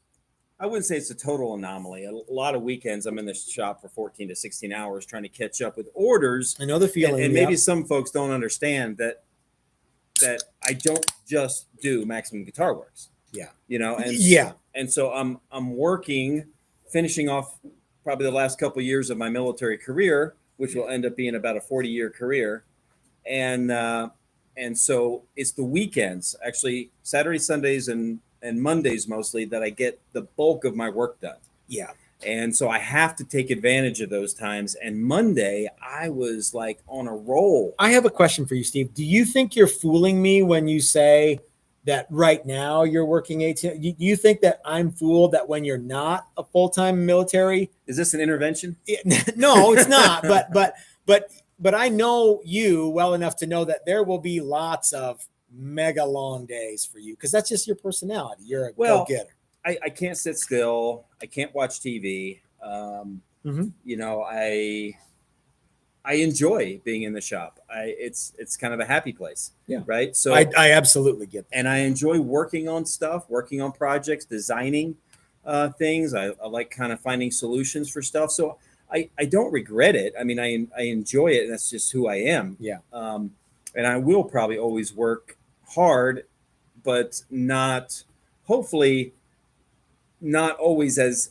I wouldn't say it's a total anomaly. A lot of weekends I'm in the shop for 14 to 16 hours trying to catch up with orders. I know the feeling. And maybe some folks don't understand that I don't just do Maximum Guitar Works. Yeah. You know, and yeah. And so I'm working, finishing off probably the last couple of years of my military career, which will end up being about a 40-year career. And so it's the weekends, actually Saturday, Sundays, and Mondays mostly, that I get the bulk of my work done. Yeah. And so I have to take advantage of those times. And Monday, I was like on a roll. I have a question for you, Steve. Do you think you're fooling me when you say that right now you're working 18? Do you think that I'm fooled that when you're not a full-time military? Is this an intervention? No, it's not. But I know you well enough to know that there will be lots of mega long days for you because that's just your personality. You're a go-getter. I can't sit still. I can't watch TV. You know, I enjoy being in the shop. It's kind of a happy place. Yeah. Right. So I absolutely get that. And I enjoy working on stuff, working on projects, designing things. I like kind of finding solutions for stuff. So I don't regret it. I mean, I enjoy it, and that's just who I am. Yeah. And I will probably always work hard, but hopefully not always as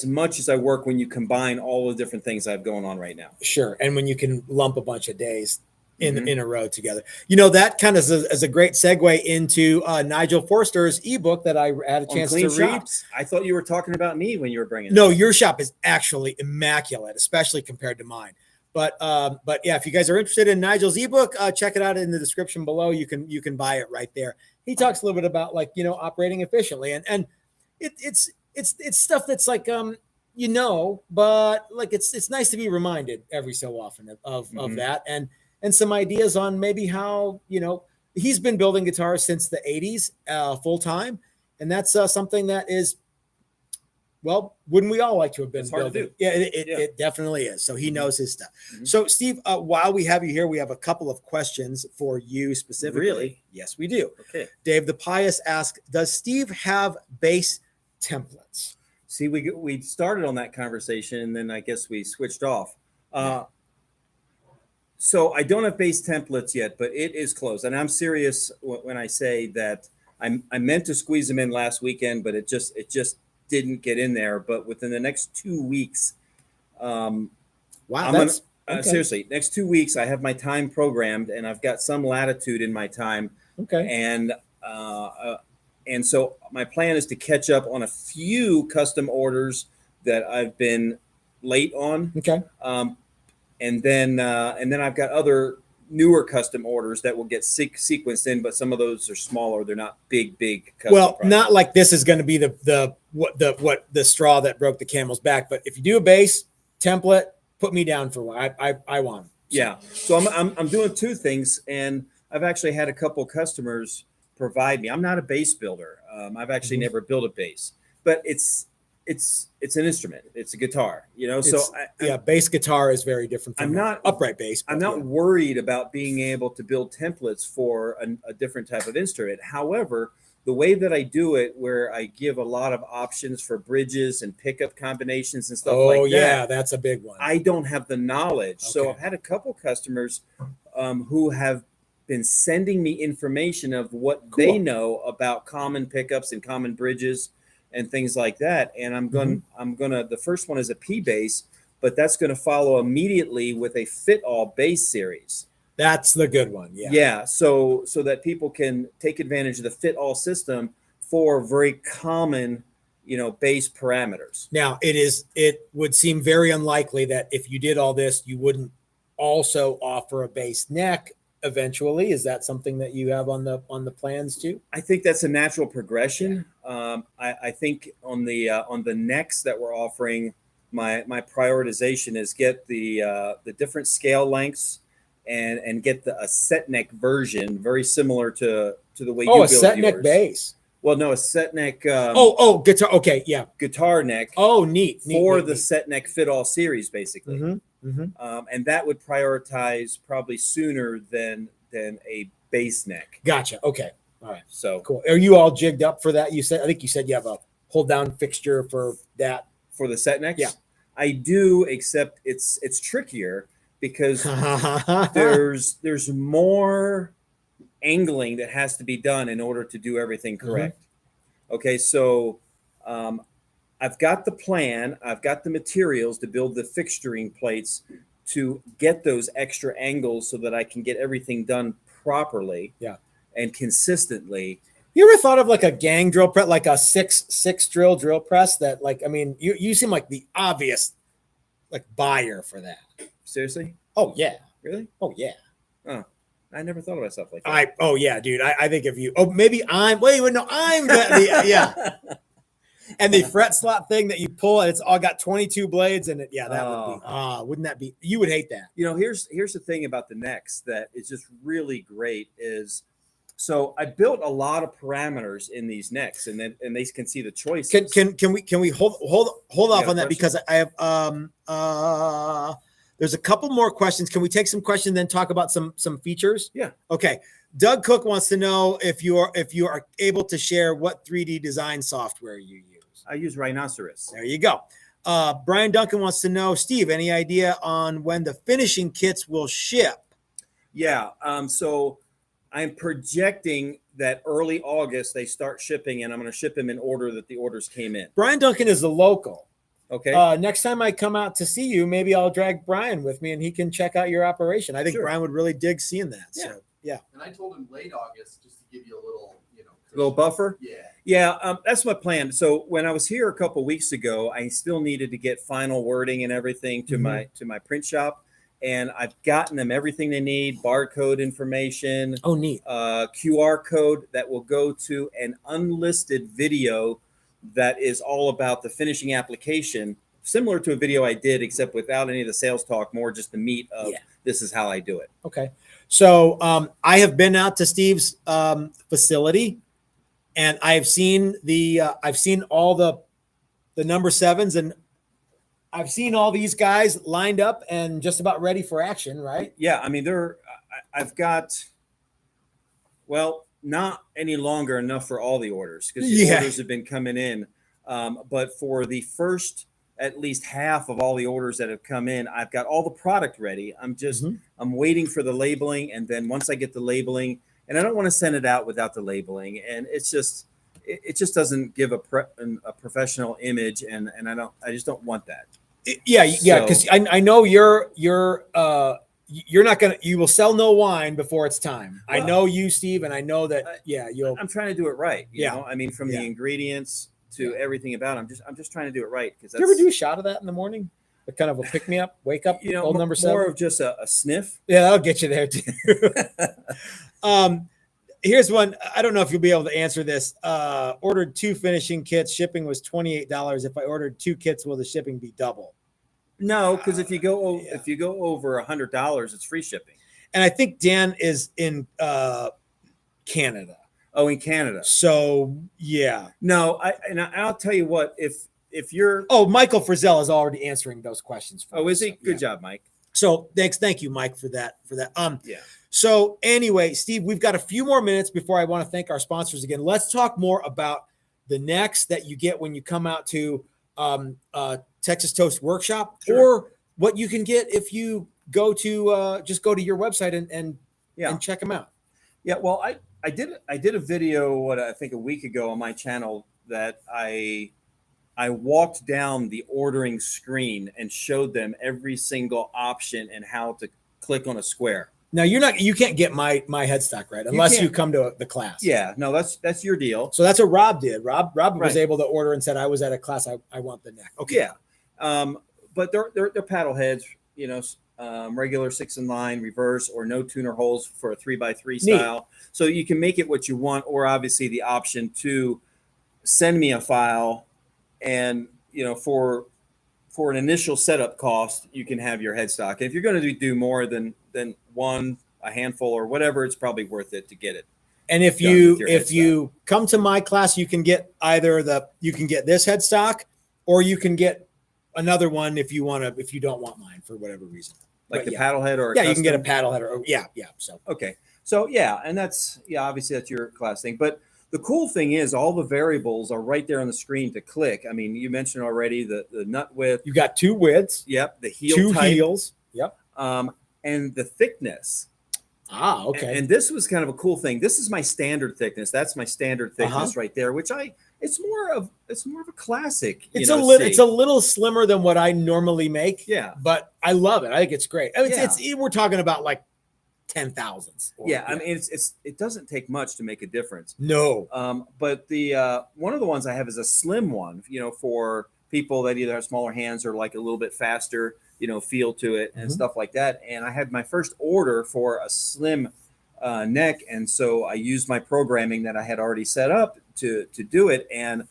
much as I work when you combine all the different things I have going on right now. Sure. And when you can lump a bunch of days in a row together, you know, that kind of is a great segue into Nigel Forster's ebook that I had a chance to read. I thought you were talking about me when you were bringing it. No, your shop is actually immaculate, especially compared to mine. But yeah, if you guys are interested in Nigel's ebook, check it out in the description below. You can buy it right there. He talks a little bit about, like, you know, operating efficiently, and it's stuff that's like you know, but like it's nice to be reminded every so often of that, and some ideas on maybe how, you know, he's been building guitars since the 80s full time, and that's something that is, well, wouldn't we all like to have been building? Yeah, it definitely is. So he knows his stuff. So Steve, while we have you here, we have a couple of questions for you specifically. Really? Yes, we do. Okay. Dave the Pious asks, does Steve have bass templates? See, we started on that conversation, and then I guess we switched off. So I don't have bass templates yet, but it is close. And I'm serious when I say that I meant to squeeze them in last weekend, but it just didn't get in there. But within the next 2 weeks, seriously, next 2 weeks, I have my time programmed, and I've got some latitude in my time. Okay. And so my plan is to catch up on a few custom orders that I've been late on. Okay. And then I've got other newer custom orders that will get sequenced in, but some of those are smaller. They're not big custom projects. Not like this is going to be the straw that broke the camel's back. But if you do a bass template, put me down for one. I want them. So. Yeah. So I'm doing two things, and I've actually had a couple customers provide me. I'm not a bass builder. I've actually never built a bass, but it's an instrument. It's a guitar, you know. Bass guitar is very different from upright bass. I'm not worried about being able to build templates for a different type of instrument. However, the way that I do it, where I give a lot of options for bridges and pickup combinations and stuff like that. Oh yeah, that's a big one. I don't have the knowledge. Okay. So I've had a couple customers who have been sending me information of what they know about common pickups and common bridges and things like that. And I'm gonna the first one is a P bass, but that's gonna follow immediately with a fit all bass series. That's the good one. Yeah. Yeah. So that people can take advantage of the fit all system for very common, base parameters. Now it would seem very unlikely that if you did all this, you wouldn't also offer a base neck eventually. Is that something that you have on the plans too? I think that's a natural progression. I think on the necks that we're offering, my prioritization is get the different scale lengths and get a set neck version, very similar to the way you build a set yours. neck bass. Well, no, a set neck. Guitar. Okay, yeah, guitar neck. Oh, neat. For the set neck fit all series, basically. And that would prioritize probably sooner than a bass neck. Gotcha. Okay. All right. So cool. Are you all jigged up for that? I think you said you have a hold down fixture for that. For the set necks? Yeah. I do, except it's trickier because there's more angling that has to be done in order to do everything correct. Okay, so I've got the plan, I've got the materials to build the fixturing plates to get those extra angles so that I can get everything done properly and consistently. You ever thought of like a gang drill press, like a six drill press that you seem like the obvious buyer for that. Seriously? Oh yeah. Really? Oh yeah. Oh, I never thought about stuff like that. Oh yeah, dude. I think if you I'm the yeah. And the fret slot thing that you pull and it's all got 22 blades in it. Yeah, that would be wouldn't that be, you would hate that. Here's the thing about the necks that is just really great is, so I built a lot of parameters in these necks, and they can see the choices. Can we hold off on that, because I have there's a couple more questions. Can we take some questions, then talk about some features? Yeah. Okay. Doug Cook wants to know if you are able to share what 3D design software you use. I use Rhinoceros. There you go. Brian Duncan wants to know, Steve, any idea on when the finishing kits will ship? Yeah. So I'm projecting that early August they start shipping, and I'm going to ship them in order that the orders came in. Brian Duncan is a local. Okay. Next time I come out to see you, maybe I'll drag Brian with me and he can check out your operation. I think Brian would really dig seeing that. Yeah. So, yeah. And I told him late August just to give you a little, little buffer. Yeah. Yeah. That's my plan. So when I was here a couple weeks ago, I still needed to get final wording and everything to my print shop. And I've gotten them everything they need, barcode information. Oh, neat. QR code that will go to an unlisted video that is all about the finishing application, similar to a video I did, except without any of the sales talk, more just the meat of this is how I do it. Okay. So I have been out to Steve's facility, and I've seen all the number sevens, and I've seen all these guys lined up and just about ready for action, right? Yeah. I mean, I've got, well, not any longer enough for all the orders, because the orders have been coming in. But for the first at least half of all the orders that have come in, I've got all the product ready. I'm just I'm waiting for the labeling, and then once I get the labeling, and I don't want to send it out without the labeling, and it just doesn't give a professional image, and I just don't want that. Yeah, because I know you're not gonna, you will sell no wine before it's time. Well, I know you, Steve, and I know that. I'm trying to do it right. You know? I mean, from the ingredients to everything about it, I'm just trying to do it right. Because do you ever do a shot of that in the morning? A kind of a pick me up, wake up, old number 7. More of just a sniff. Yeah, that'll get you there too. Here's one. I don't know if you'll be able to answer this. Ordered 2 finishing kits. Shipping was $28. If I ordered 2 kits, will the shipping be double? No, because if you go over $100, it's free shipping. And I think Dan is in Canada. Oh, in Canada. So yeah. No, I'll tell you what. If you're Michael Frizzell is already answering those questions for us. Is he? Good job, Mike. So thank you, Mike, for that. Yeah. So anyway, Steve, we've got a few more minutes before I want to thank our sponsors again. Let's talk more about the necks that you get when you come out to Texas Toast Workshop, or what you can get if you go to just go to your website and check them out. Yeah. Well, I did a video I think a week ago on my channel that I walked down the ordering screen and showed them every single option and how to click on a square. Now you can't get my headstock, right? Unless you come to the class. Yeah, no, that's your deal. So that's what Rob did. Rob was able to order and said, I was at a class. I want the neck. Okay. Yeah. But they're paddle heads, regular 6-in-line, reverse, or no tuner holes for a 3x3 style. Neat. So you can make it what you want, or obviously the option to send me a file, and for an initial setup cost, you can have your headstock. And if you're going to do more than a handful or whatever, it's probably worth it to get it. And if you come to my class, you can get you can get this headstock, or you can get another one if you don't want mine for whatever reason. Like the paddle head, or you can get a paddle head, or yeah. So okay, so and that's obviously that's your class thing. But the cool thing is all the variables are right there on the screen to click. I mean, you mentioned already the nut width. You got 2 widths. Yep. The heel two type. heels. Yep. And the thickness. Ah, okay. And this was kind of a cool thing. This is my standard thickness. That's my standard thickness right there, which it's more of a classic. It's a little slimmer than what I normally make. Yeah. But I love it. I think it's great. I mean, we're talking about like 10,000s. I mean, it doesn't take much to make a difference. No. But the one of the ones I have is a slim one, for people that either have smaller hands or like a little bit faster, feel to it and stuff like that. And I had my first order for a slim neck, and so I used my programming that I had already set up to do it, and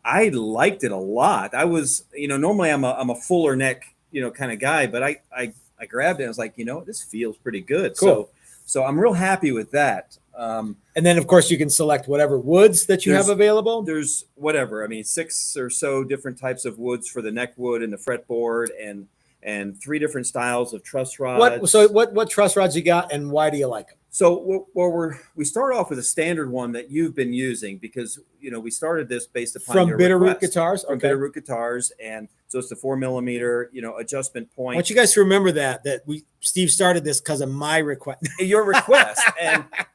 I liked it a lot. I was, normally I'm a fuller neck, kind of guy, but I grabbed it. And I was like, this feels pretty good. Cool. So I'm real happy with that. And then of course you can select whatever woods that you have available. There's whatever. I mean, 6 or so different types of woods for the neck wood and the fretboard, and 3 different styles of truss rods. What truss rods you got, and why do you like them? So we start off with a standard one that you've been using, because we started this based upon from your Bitterroot request. Guitars. From Bitterroot Guitars, and so it's the 4mm adjustment point. I want you guys to remember that Steve started this because of my request. Your request,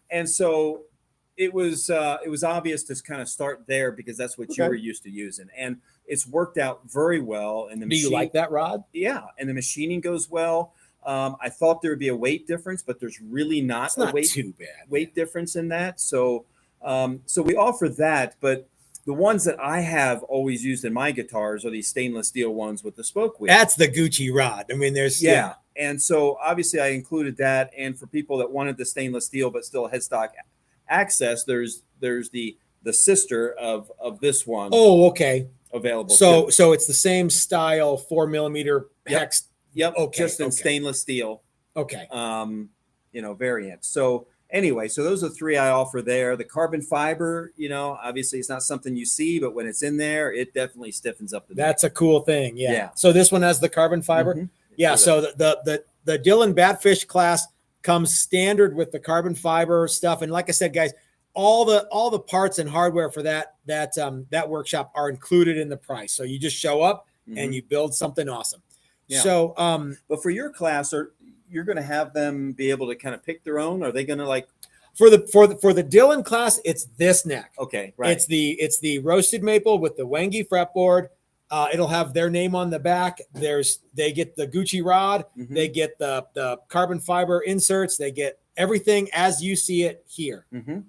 and so it was obvious to kind of start there, because that's what you were used to using, and it's worked out very well. And do you like that rod? Yeah, and the machining goes well. I thought there would be a weight difference, but there's really not too bad weight difference in that. So we offer that, but the ones that I have always used in my guitars are these stainless steel ones with the spoke wheel. That's the Gucci rod. I mean, there's and so obviously I included that, and for people that wanted the stainless steel but still headstock access, there's the sister of this one. Oh, okay. Available. So it's the same style 4mm hex. Yep. Okay. Just in stainless steel. Okay. Variant. So anyway, so those are 3 I offer there. The carbon fiber, obviously it's not something you see, but when it's in there, it definitely stiffens up the neck. That's a cool thing. Yeah. So this one has the carbon fiber. Mm-hmm. Yeah. So the Dylan Batfish class comes standard with the carbon fiber stuff. And like I said, guys, all the parts and hardware for that workshop are included in the price. So you just show up and you build something awesome. Yeah. So, but for your class, you're going to have them be able to kind of pick their own? Are they going to like for the Dylan class? It's this neck. Okay, right. It's the roasted maple with the Wangi fretboard. It'll have their name on the back. They get the Gucci rod. Mm-hmm. They get the carbon fiber inserts. They get everything as you see it here. Mm-hmm.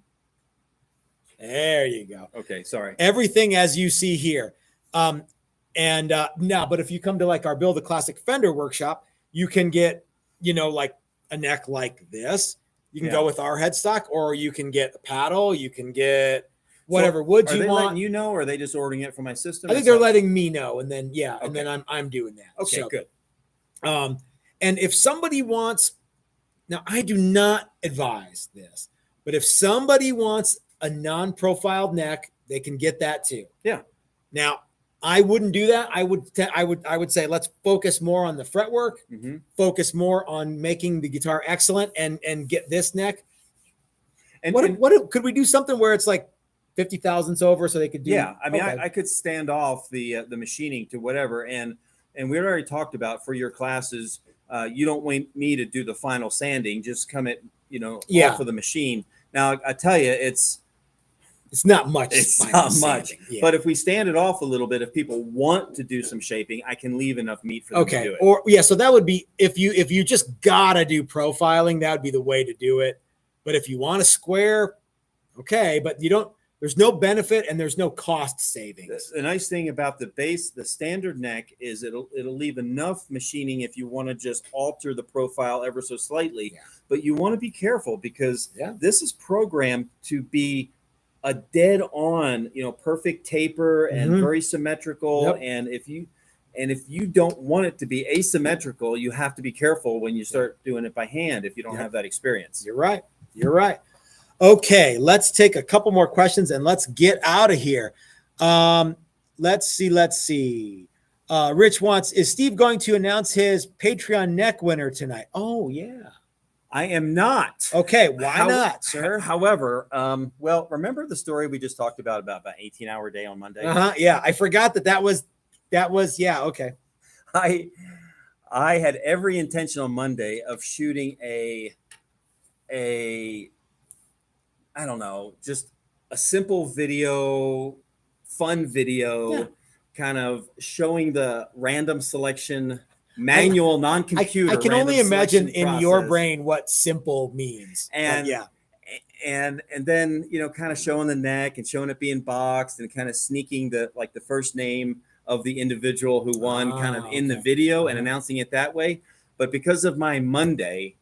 There you go. Okay, sorry. Everything as you see here. But if you come to like our Build a Classic Fender workshop, you can get, like a neck like this. You can go with our headstock, or you can get a paddle. You can get whatever woods you want. Are they letting or are they just ordering it from my system? I think they're letting me know, and then and then I'm doing that. Okay, so, good. And if somebody wants, now I do not advise this, but if somebody wants a non-profiled neck, they can get that too. Yeah. Now, I wouldn't do that. I would say let's focus more on the fretwork, focus more on making the guitar excellent, and get this neck. And what could we do something where it's like 50 thousandths over, so they could do? Yeah, I mean, I could stand off the machining to whatever, and we already talked about for your classes, you don't want me to do the final sanding. Just come at off of the machine. Now I tell you, it's It's not much. It's final not sanding. much. Yeah. But if we stand it off a little bit, if people want to do some shaping, I can leave enough meat for them to do it. Or so that would be if you just gotta do profiling, that would be the way to do it. But if you want a square, okay, but you don't. There's no benefit and there's no cost savings. The nice thing about the standard neck is it'll leave enough machining if you want to just alter the profile ever so slightly. Yeah. But you want to be careful because this is programmed to be a dead on, perfect taper and very symmetrical. Yep. And if you don't want it to be asymmetrical, you have to be careful when you start doing it by hand if you don't have that experience. You're right. Okay, let's take a couple more questions and let's get out of here. Let's see. Rich wants, is Steve going to announce his Patreon neck winner tonight? Oh, yeah. I am not. Okay, why not, sir? However, well, remember the story we just talked about an 18-hour day on Monday? Yeah, I forgot that was okay. I had every intention on Monday of shooting a I don't know, just a simple video, fun video, kind of showing the random selection manual, non-computer. I can only imagine in process. your brain what simple means. And and then kind of showing the neck and showing it being boxed and kind of sneaking the first name of the individual who won kind of in the video and announcing it that way. But because of my Monday,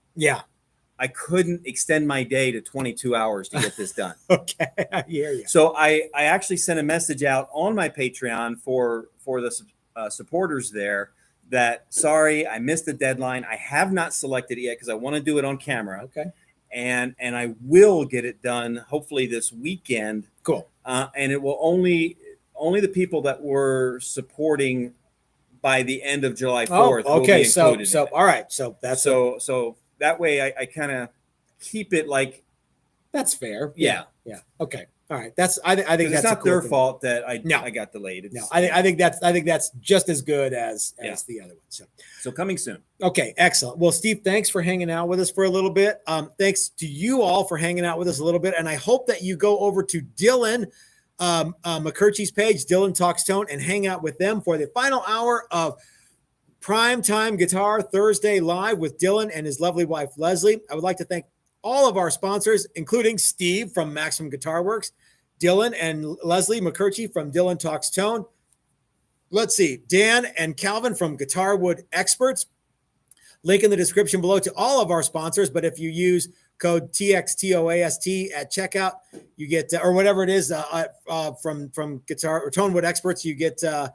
I couldn't extend my day to 22 hours to get this done. Okay, I hear you. So I actually sent a message out on my Patreon for the supporters there that, sorry, I missed the deadline. I have not selected it yet because I want to do it on camera. Okay. And I will get it done hopefully this weekend. Cool. And it will only the people that were supporting by the end of July 4th. Oh, okay. Will be So all right. So that's so that way I kind of keep it like that's fair. Yeah. Okay. All right. I think that's it's not cool their thing. fault that I got delayed. No, I think that's just as good as the other one. So coming soon. Okay, excellent. Well, Steve, thanks for hanging out with us for a little bit. Thanks to you all for hanging out with us a little bit, and I hope that you go over to Dylan McCurchie's page, Dylan Talks Tone, and hang out with them for the final hour of Primetime Guitar Thursday Live with Dylan and his lovely wife, Leslie. I would like to thank all of our sponsors, including Steve from Maximum Guitar Works, Dylan and Leslie McCurchie from Dylan Talks Tone. Let's see, Dan and Calvin from Guitar Wood Experts. Link in the description below to all of our sponsors. But if you use code TXTOAST at checkout, you get or whatever it is from Guitar or Tone Wood Experts, you get a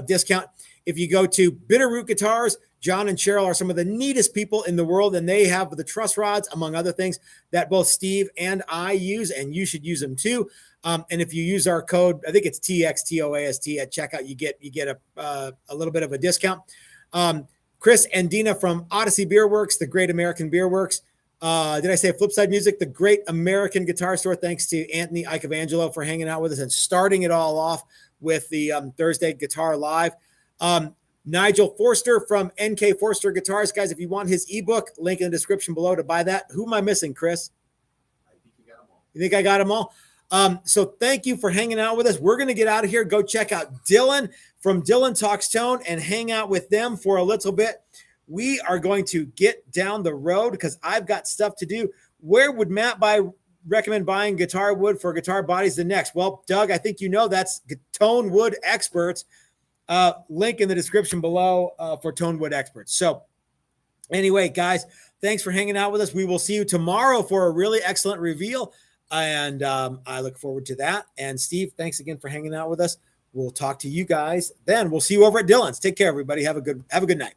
discount. If you go to Bitterroot Guitars, John and Cheryl are some of the neatest people in the world, and they have the Truss Rods, among other things, that both Steve and I use, and you should use them too. And if you use our code, I think it's TXTOAST at checkout, you get a little bit of a discount. Chris and Dina from Odyssey Beer Works, the Great American Beer Works. Did I say Flipside Music? The Great American Guitar Store. Thanks to Anthony Icavangelo for hanging out with us and starting it all off with the Thursday Guitar Live. Nigel Forster from NK Forster Guitars. Guys, if you want his ebook, link in the description below to buy that. Who am I missing, Chris? I think you got them all. You think I got them all? So thank you for hanging out with us. We're going to get out of here. Go check out Dylan from Dylan Talks Tone and hang out with them for a little bit. We are going to get down the road because I've got stuff to do. Where would Matt recommend buying guitar wood for guitar bodies the next? Well, Doug, I think you know that's Tone Wood Experts. Link in the description below for Tone Wood Experts. So anyway, guys, thanks for hanging out with us. We will see you tomorrow for a really excellent reveal. And I look forward to that. And Steve, thanks again for hanging out with us. We'll talk to you guys then. We'll see you over at Dylan's. Take care, everybody. Have a good night.